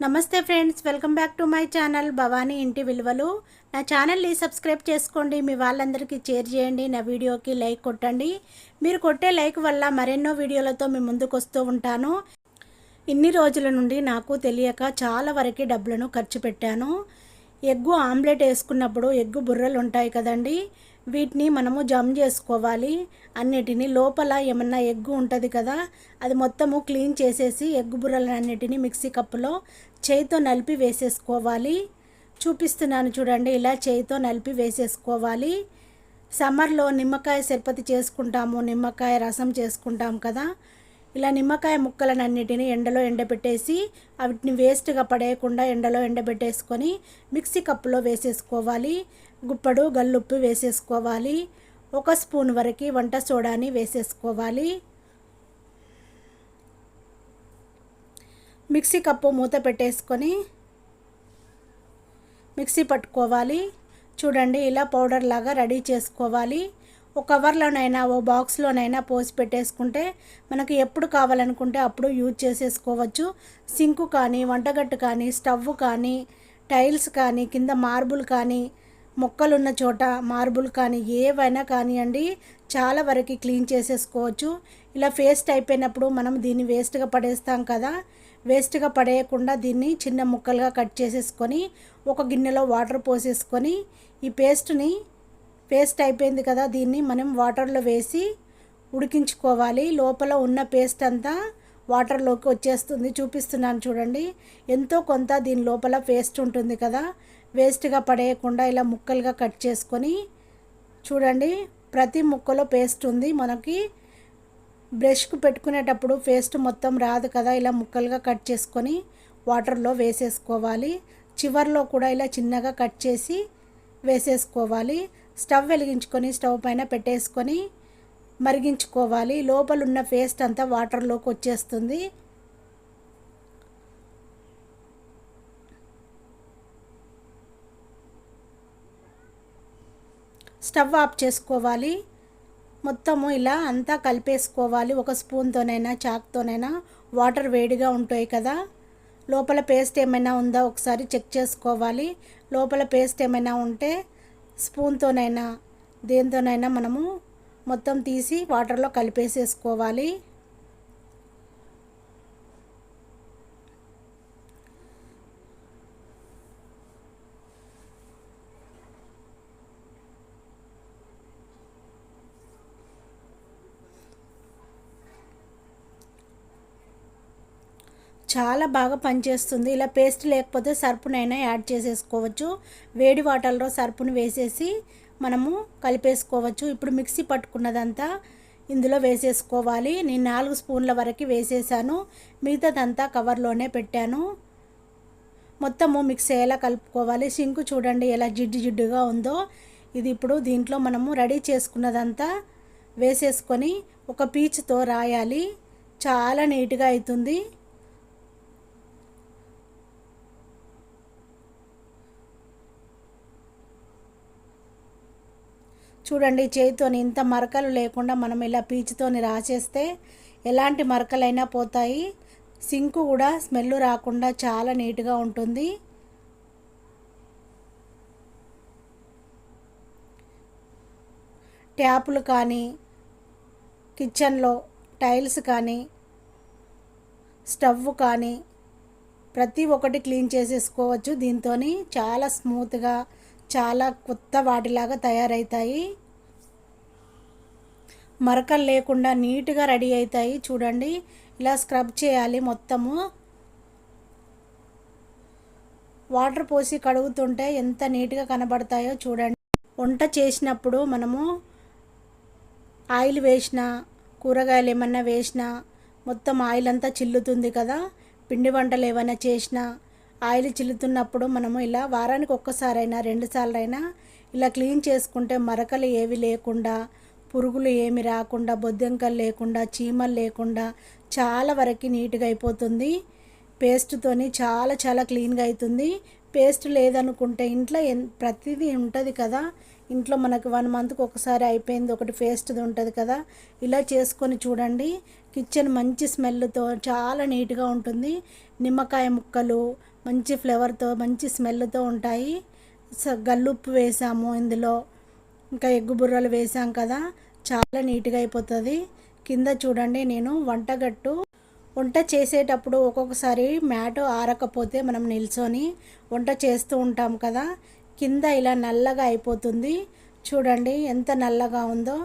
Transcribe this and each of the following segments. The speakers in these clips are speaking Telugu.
నమస్తే friends, welcome back to my channel Bhavani ఇంటి విలువలు. నా ఛానల్ని సబ్స్క్రైబ్ చేసుకోండి, మీ వాళ్ళందరికీ షేర్ చేయండి, నా వీడియోకి లైక్ కొట్టండి. మీరు కొట్టే లైక్ వల్ల మరెన్నో వీడియోలతో మీ ముందుకు వస్తూ ఉంటాను. ఇన్ని రోజుల నుండి నాకు తెలియక చాలా వరకు డబ్బులను ఖర్చు పెట్టాను. ఎగ్గు ఆమ్లెట్ వేసుకున్నప్పుడు ఎగ్గు బుర్రలు ఉంటాయి కదండి, వీటిని మనము జమ్ చేసుకోవాలి. అన్నిటినీ లోపల ఏమన్నా ఎగ్గు ఉంటుంది కదా, అది మొత్తము క్లీన్ చేసేసి ఎగ్గు బుర్రలన్నిటినీ మిక్సీ కప్పులో చేయితో నలిపి వేసేసుకోవాలి. చూపిస్తున్నాను చూడండి, ఇలా చేయితో నలిపి వేసేసుకోవాలి. సమ్మర్లో నిమ్మకాయ సర్బత్ చేసుకుంటాము, నిమ్మకాయ రసం చేసుకుంటాం కదా, ఇలా నిమ్మకాయ ముక్కలన్నిటిని ఎండలో ఎండబెట్టేసి వాటిని వేస్ట్గా పడేయకుండా ఎండలో ఎండబెట్టేసుకొని మిక్సీ కప్పులో వేసేసుకోవాలి. గుప్పడు గల్లుప్పు వేసేసుకోవాలి. 1 స్పూన్ వరకు వంట సోడాని వేసేసుకోవాలి. మిక్సీ కప్పు మూత పెట్టేసుకొని మిక్సీ పట్టుకోవాలి. చూడండి, ఇలా పౌడర్ లాగా రెడీ చేసుకోవాలి. ఒక కవర్లోనైనా ఓ బాక్స్లోనైనా పోసి పెట్టేసుకుంటే మనకు ఎప్పుడు కావాలనుకుంటే అప్పుడు యూజ్ చేసేసుకోవచ్చు. సింకు కానీ, వంటగట్టు కానీ, స్టవ్ కానీ, టైల్స్ కానీ, కింద మార్బుల్ కానీ, మొక్కలున్న చోట మార్బుల్ కానీ, ఏవైనా కానివ్వండి, చాలా వరకు క్లీన్ చేసేసుకోవచ్చు. ఇలా పేస్ట్ అయిపోయినప్పుడు మనం దీన్ని వేస్ట్గా పడేస్తాం కదా, వేస్ట్గా పడేయకుండా దీన్ని చిన్న ముక్కలుగా కట్ చేసేసుకొని ఒక గిన్నెలో వాటర్ పోసేసుకొని ఈ పేస్ట్ అయిపోయింది కదా, దీన్ని మనం వాటర్లో వేసి ఉడికించుకోవాలి. లోపల ఉన్న పేస్ట్ అంతా వాటర్లోకి వచ్చేస్తుంది. చూపిస్తున్నాను చూడండి, ఎంతో కొంత దీని లోపల పేస్ట్ ఉంటుంది కదా, వేస్ట్గా పడేయకుండా ఇలా ముక్కలుగా కట్ చేసుకొని చూడండి, ప్రతి ముక్కలో పేస్ట్ ఉంది. మనకి బ్రష్కు పెట్టుకునేటప్పుడు పేస్ట్ మొత్తం రాదు కదా, ఇలా ముక్కలుగా కట్ చేసుకొని వాటర్లో వేసేసుకోవాలి. చివర్లో కూడా ఇలా చిన్నగా కట్ చేసి వేసేసుకోవాలి. స్టవ్ వెలిగించుకొని స్టవ్ పైన పెట్టేసుకొని మరిగించుకోవాలి. లోపల ఉన్న పేస్ట్ అంతా వాటర్లోకి వచ్చేస్తుంది. స్టవ్ ఆఫ్ చేసుకోవాలి. మొత్తము ఇలా అంతా కలిపేసుకోవాలి. 1 స్పూన్తోనైనా చాక్తోనైనా, వాటర్ వేడిగా ఉంటాయి కదా, లోపల పేస్ట్ ఏమైనా ఉందా ఒకసారి చెక్ చేసుకోవాలి. లోపల పేస్ట్ ఏమైనా ఉంటే స్పూన్తోనైనా దేంతోనైనా మనము మొత్తం తీసి వాటర్లో కలిపేసేసుకోవాలి. చాలా బాగా పనిచేస్తుంది. ఇలా పేస్ట్ లేకపోతే సర్పునైనా యాడ్ చేసేసుకోవచ్చు. వేడి వాటర్లో సర్పును వేసేసి మనము కలిపేసుకోవచ్చు. ఇప్పుడు మిక్సీ పట్టుకున్నదంతా ఇందులో వేసేసుకోవాలి. నేను 4 స్పూన్ల వరకు వేసేసాను, మిగతాదంతా కవర్లోనే పెట్టాను. మొత్తము మిక్స్ అయ్యేలా కలుపుకోవాలి. సింకు చూడండి ఎలా జిడ్డు జిడ్డుగా ఉందో. ఇది ఇప్పుడు దీంట్లో మనము రెడీ చేసుకున్నదంతా వేసేసుకొని ఒక పీచుతో రాయాలి. చాలా నీట్గా అవుతుంది. చూడండి, చేతితోని ఇంత మరకలు లేకుండా మనం ఇలా పీచుతోని రాసేస్తే ఎలాంటి మరకలైనా పోతాయి. సింకు కూడా స్మెల్ రాకుండా చాలా నీట్గా ఉంటుంది. ట్యాపులు కానీ, కిచెన్లో టైల్స్ కానీ, స్టవ్ కానీ ప్రతి ఒక్కటి క్లీన్ చేసేసుకోవచ్చు. దీంతో చాలా స్మూత్గా, చాలా కొత్త వాటిలాగా తయారవుతాయి. మరకలు లేకుండా నీట్గా రెడీ అవుతాయి. చూడండి, ఇలా స్క్రబ్ చేయాలి. మొత్తము వాటర్ పోసి కడుగుతుంటే ఎంత నీట్గా కనబడతాయో చూడండి. వంట చేసినప్పుడు మనము ఆయిల్ వేసినా, కూరగాయలు ఏమన్నా వేసినా మొత్తం ఆయిల్ అంతా చిల్లుతుంది కదా, పిండి వంటలు ఏమైనా చేసినా ఆయిల్ చిల్లుతున్నప్పుడు మనము ఇలా వారానికి ఒక్కసారైనా 2 సార్లైనా ఇలా క్లీన్ చేసుకుంటే మరకలు ఏవి లేకుండా, పురుగులు ఏమి రాకుండా, బొద్దింకలు లేకుండా, చీమలు లేకుండా చాలా వరకు నీట్గా అయిపోతుంది. పేస్ట్తోని చాలా చాలా క్లీన్గా అవుతుంది. పేస్ట్ లేదనుకుంటే ఇంట్లో ప్రతిదీ ఉంటుంది కదా, ఇంట్లో మనకు 1 మంత్కి ఒకసారి అయిపోయింది ఒకటి పేస్ట్ది ఉంటుంది కదా, ఇలా చేసుకొని చూడండి. కిచెన్ మంచి స్మెల్తో చాలా నీట్గా ఉంటుంది. నిమ్మకాయ ముక్కలు మంచి ఫ్లేవర్తో మంచి స్మెల్తో ఉంటాయి. గల్లుప్పు వేసాము ఇందులో, ఇంకా ఎగ్గు బుర్రలు వేసాం కదా, చాలా నీట్గా అయిపోతుంది. కింద చూడండి, నేను వంట చేసేటప్పుడు ఒక్కొక్కసారి మ్యాట్ ఆరకపోతే మనం నిల్చొని వంట చేస్తూ ఉంటాం కదా, కింద ఇలా నల్లగా అయిపోతుంది. చూడండి ఎంత నల్లగా ఉందో.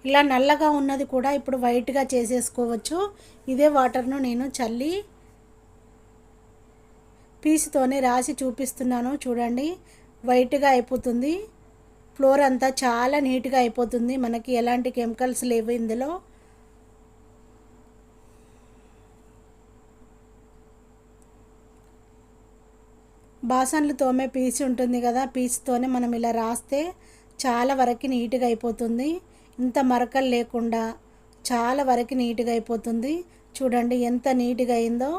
ఇలా నల్లగా ఉన్నది కూడా ఇప్పుడు వైట్గా చేసేసుకోవచ్చు. ఇదే వాటర్ను నేను చల్లి పీచుతోనే రాసి చూపిస్తున్నాను. చూడండి వైట్గా అయిపోతుంది. ఫ్లోర్ అంతా చాలా నీట్గా అయిపోతుంది. మనకి ఎలాంటి కెమికల్స్ లేవు ఇందులో. బాసన్లు తోమే పీచు ఉంటుంది కదా, పీచుతోనే మనం ఇలా రాస్తే చాలా వరకు నీట్గా అయిపోతుంది. ఇంత మరకలు లేకుండా చాలా వరకు నీట్గా అయిపోతుంది. చూడండి ఎంత నీట్గా అయిందో.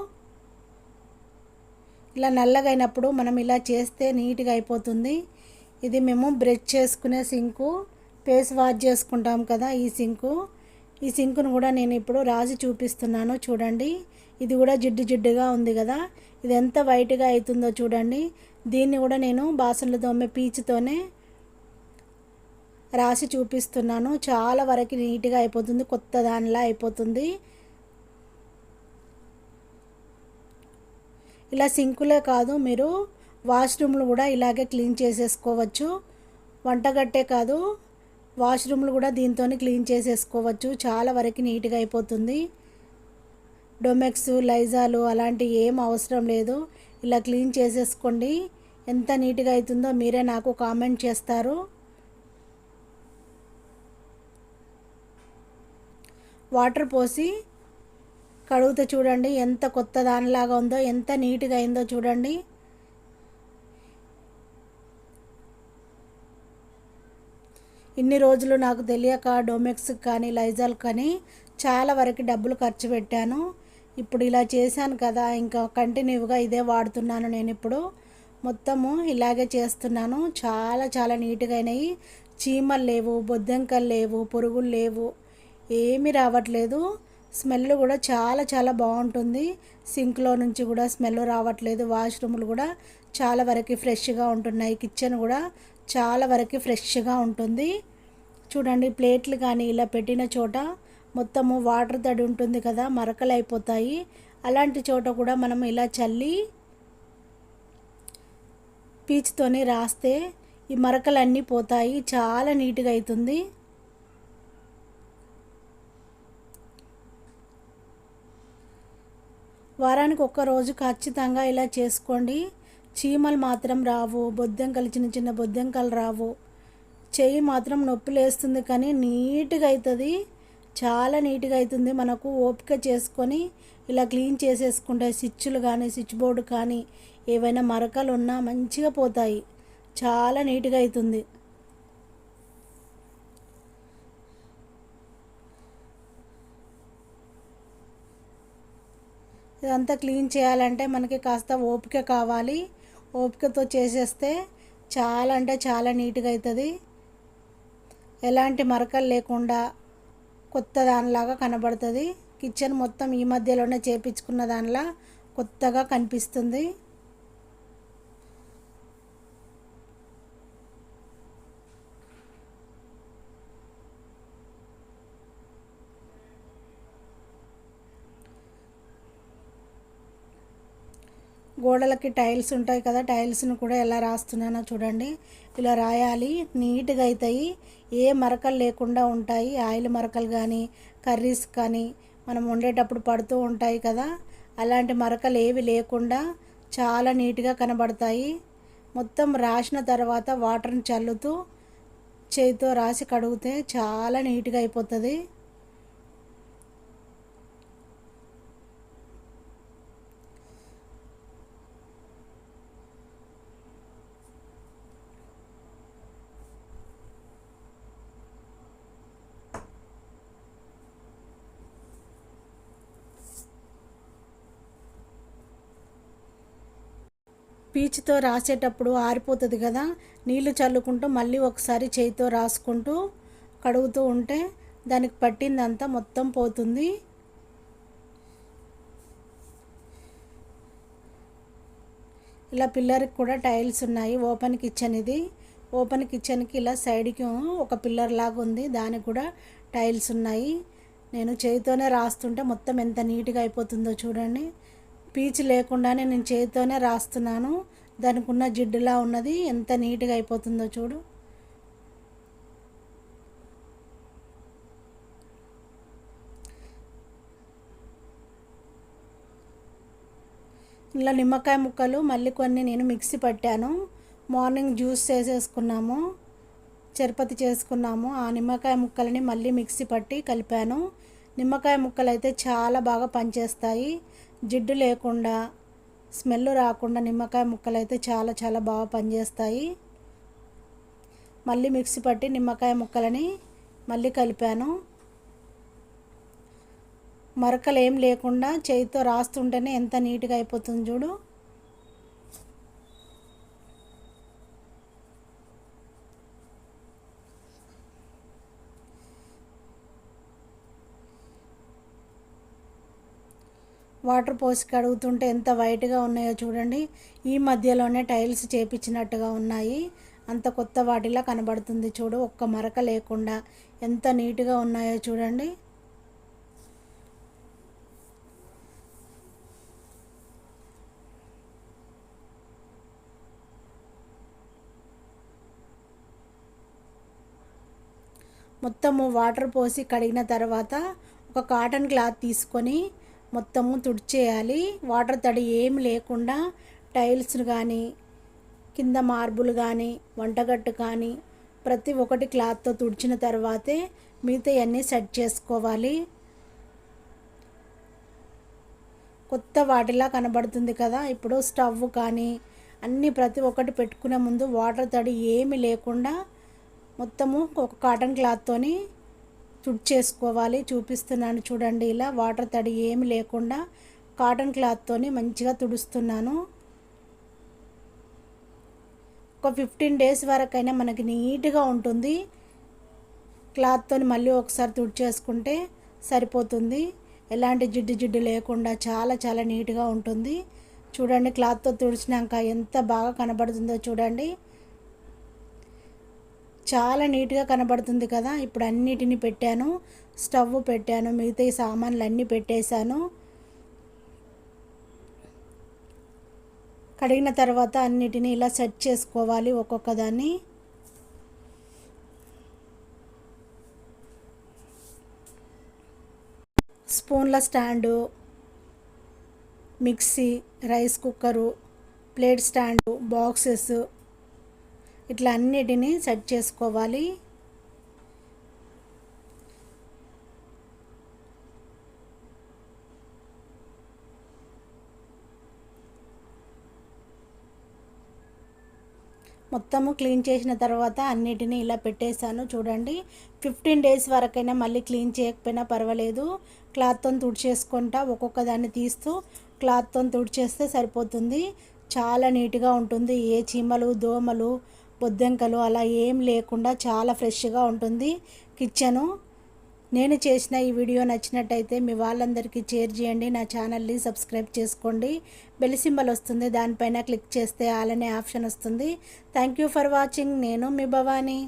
ఇలా నల్లగా అయినప్పుడు మనం ఇలా చేస్తే నీట్గా అయిపోతుంది. ఇది మేము బ్రష్ చేసుకునే సింకు, ఫేస్ వాష్ చేసుకుంటాం కదా ఈ సింకును కూడా నేను ఇప్పుడు రాసి చూపిస్తున్నాను. చూడండి ఇది కూడా జిడ్డు జిడ్డుగా ఉంది కదా, ఇది ఎంత వైట్గా అవుతుందో చూడండి. దీన్ని కూడా నేను బాసన్లు తోమే పీచుతోనే రాసి చూపిస్తున్నాను. చాలా వరకు నీట్గా అయిపోతుంది, కొత్త దానిలా అయిపోతుంది. ఇలా సింకులే కాదు, మీరు వాష్రూమ్లు కూడా ఇలాగే క్లీన్ చేసేసుకోవచ్చు. వంటగట్టే కాదు, వాష్రూమ్లు కూడా దీంతో క్లీన్ చేసేసుకోవచ్చు. చాలా వరకు నీట్గా అయిపోతుంది. డొమెక్స్, లైజాలు అలాంటివి ఏం అవసరం లేదు. ఇలా క్లీన్ చేసేసుకోండి. ఎంత నీట్గా అవుతుందో మీరే నాకు కామెంట్ చేస్తారు. వాటర్ పోసి కడుగుతే చూడండి ఎంత కొత్త దానిలాగా ఉందో, ఎంత నీట్గా అయిందో చూడండి. ఇన్ని రోజులు నాకు తెలియక డొమెక్స్ కానీ లైజాల్ కానీ చాలా వరకు డబ్బులు ఖర్చు పెట్టాను. ఇప్పుడు ఇలా చేశాను కదా, ఇంకా కంటిన్యూగా ఇదే వాడుతున్నాను. నేను ఇప్పుడు మొత్తము ఇలాగే చేస్తున్నాను. చాలా చాలా నీట్గా అయినాయి. చీమలు లేవు, బొద్దింకలు లేవు, పురుగులు లేవు, ఏమీ రావట్లేదు. స్మెల్ కూడా చాలా చాలా బాగుంటుంది. సింక్లో నుంచి కూడా స్మెల్ రావట్లేదు. వాష్రూమ్లు కూడా చాలా వరకు ఫ్రెష్గా ఉంటున్నాయి. కిచెన్ కూడా చాలా వరకు ఫ్రెష్గా ఉంటుంది. చూడండి ప్లేట్లు కానీ ఇలా పెట్టిన చోట మొత్తము వాటర్ తడి ఉంటుంది కదా, మరకలు అయిపోతాయి. అలాంటి చోట కూడా మనం ఇలా చల్లి పీచుతోని రాస్తే ఈ మరకలన్నీ పోతాయి. చాలా నీట్గా అవుతుంది. వారానికి ఒక్కరోజు ఖచ్చితంగా ఇలా చేసుకోండి. చీమలు మాత్రం రావు, బొద్దింకలు చిన్న చిన్న బొద్దింకలు రావు. చెయ్యి మాత్రం నొప్పి లేస్తుంది కానీ నీట్గా అవుతుంది. చాలా నీట్గా అవుతుంది. మనకు ఓపిక చేసుకొని ఇలా క్లీన్ చేసేసుకుంటే స్విచ్లు కానీ స్విచ్ బోర్డు కానీ ఏవైనా మరకలు ఉన్నా మంచిగా పోతాయి. చాలా నీట్గా అవుతుంది. ఇదంతా క్లీన్ చేయాలంటే మనకి కాస్త ఓపిక కావాలి. ఓపికతో చేసేస్తే చాలా అంటే చాలా నీట్గా అవుతుంది. ఎలాంటి మరకలు లేకుండా కొత్త దానిలాగా కనబడుతుంది. కిచెన్ మొత్తం ఈ మధ్యలోనే చేపించుకున్న దానిలా కొత్తగా కనిపిస్తుంది. గోడలకి టైల్స్ ఉంటాయి కదా, టైల్స్ను కూడా ఎలా రాస్తున్నానో చూడండి. ఇలా రాయాలి, నీట్గా అవుతాయి. ఏ మరకలు లేకుండా ఉంటాయి. ఆయిల్ మరకలు కానీ కర్రీస్ కానీ మనం వండేటప్పుడు పడుతూ ఉంటాయి కదా, అలాంటి మరకలు ఏవి లేకుండా చాలా నీట్గా కనబడతాయి. మొత్తం రాసిన తర్వాత వాటర్ని చల్లుతూ చేతితో రాసి కడిగితే చాలా నీట్గా అయిపోతుంది. పీచుతో రాసేటప్పుడు ఆరిపోతుంది కదా, నీళ్లు చల్లుకుంటూ మళ్ళీ ఒకసారి చేయితో రాసుకుంటూ కడుగుతూ ఉంటే దానికి పట్టిందంతా మొత్తం పోతుంది. ఇలా పిల్లర్కి కూడా టైల్స్ ఉన్నాయి. ఓపెన్ కిచెన్ ఇది. ఓపెన్ కిచెన్కి ఇలా సైడ్కి ఒక పిల్లర్ లాగా ఉంది, దానికి కూడా టైల్స్ ఉన్నాయి. నేను చేతితోనే రాస్తుంటే మొత్తం ఎంత నీట్గా అయిపోతుందో చూడండి. పీచు లేకుండానే నేను చేతితోనే రాస్తున్నాను. దానికి ఉన్న జిడ్డులా ఉన్నది ఎంత నీట్గా అయిపోతుందో చూడు. ఇలా నిమ్మకాయ ముక్కలు మళ్ళీ కొన్ని నేను మిక్సీ పట్టాను. మార్నింగ్ జ్యూస్ చేసేసుకున్నాము, చరపతి చేసుకున్నాము. ఆ నిమ్మకాయ ముక్కలని మళ్ళీ మిక్సీ పట్టి కలిపాను. నిమ్మకాయ ముక్కలు అయితే చాలా బాగా పనిచేస్తాయి. జిడ్డు లేకుండా, స్మెల్ రాకుండా నిమ్మకాయ ముక్కలు అయితే చాలా చాలా బాగా పనిచేస్తాయి. మళ్ళీ మిక్సీ పట్టి నిమ్మకాయ ముక్కలని మళ్ళీ కలిపాను. మరకలు ఏం లేకుండా చేతితో రాస్తుంటేనే ఎంత నీట్గా అయిపోతుంది చూడు. వాటర్ పోసి కడుగుతుంటే ఎంత వైట్గా ఉన్నాయో చూడండి. ఈ మధ్యలోనే టైల్స్ చేపించినట్టుగా ఉన్నాయి. అంత కొత్త వాటిలా కనబడుతుంది చూడు. ఒక్క మరక లేకుండా ఎంత నీట్గా ఉన్నాయో చూడండి. మొత్తము వాటర్ పోసి కడిగిన తర్వాత ఒక కాటన్ క్లాత్ తీసుకొని మొత్తము తుడిచేయాలి. వాటర్ తడి ఏమి లేకుండా టైల్స్ కానీ, కింద మార్బుల్ కానీ, వంటగట్టు కానీ ప్రతి ఒక్కటి క్లాత్తో తుడిచిన తర్వాతే మిగతా అన్నీ సెట్ చేసుకోవాలి. కొత్త వాటిలా కనబడుతుంది కదా. ఇప్పుడు స్టవ్ కానీ అన్నీ ప్రతి ఒక్కటి పెట్టుకునే ముందు వాటర్ తడి ఏమి లేకుండా మొత్తము ఒక కాటన్ క్లాత్తోని తుడిచేసుకోవాలి. చూపిస్తున్నాను చూడండి. ఇలా వాటర్ తడి ఏమి లేకుండా కాటన్ క్లాత్తోని మంచిగా తుడుస్తున్నాను. ఒక 15 డేస్ వరకైనా మనకి నీట్గా ఉంటుంది. క్లాత్తోని మళ్ళీ ఒకసారి తుడిచేసుకుంటే సరిపోతుంది. ఎలాంటి జిడ్డు లేకుండా చాలా చాలా నీట్గా ఉంటుంది. చూడండి, క్లాత్తో తుడిచినాక ఎంత బాగా కనబడుతుందో చూడండి. చాలా నీట్గా కనబడుతుంది కదా. ఇప్పుడు అన్నిటిని పెట్టాను, స్టవ్ పెట్టాను, మిగతా ఈ సామాన్లు అన్నీ పెట్టేశాను. కడిగిన తర్వాత అన్నిటిని ఇలా సెట్ చేసుకోవాలి ఒక్కొక్క దాన్ని. స్పూన్ల stand, mixie, rice cooker, plate stand, boxes ఇట్లా అన్నిటినీ సెట్ చేసుకోవాలి. మొత్తము క్లీన్ చేసిన తర్వాత అన్నిటినీ ఇలా పెట్టేశాను చూడండి. 15 డేస్ వరకైనా మళ్ళీ క్లీన్ చేయకపోయినా పర్వాలేదు. క్లాత్తో తుడిచేసుకుంటా ఒక్కొక్క దాన్ని తీస్తూ క్లాత్తో తుడిచేస్తే సరిపోతుంది. చాలా నీట్గా ఉంటుంది. ఏ చీమలు, దోమలు, బొద్దింకలు అలా ఏం లేకుండా చాలా ఫ్రెష్గా ఉంటుంది కిచెను. నేను చేసిన ఈ వీడియో నచ్చినట్టయితే మీ వాళ్ళందరికీ షేర్ చేయండి. నా ఛానల్ని సబ్స్క్రైబ్ చేసుకోండి. బెల్ సింబల్ వస్తుంది, దానిపైన క్లిక్ చేస్తే ఆల్ అనే ఆప్షన్ వస్తుంది. Thank you for watching. నేను మీ భవానీ.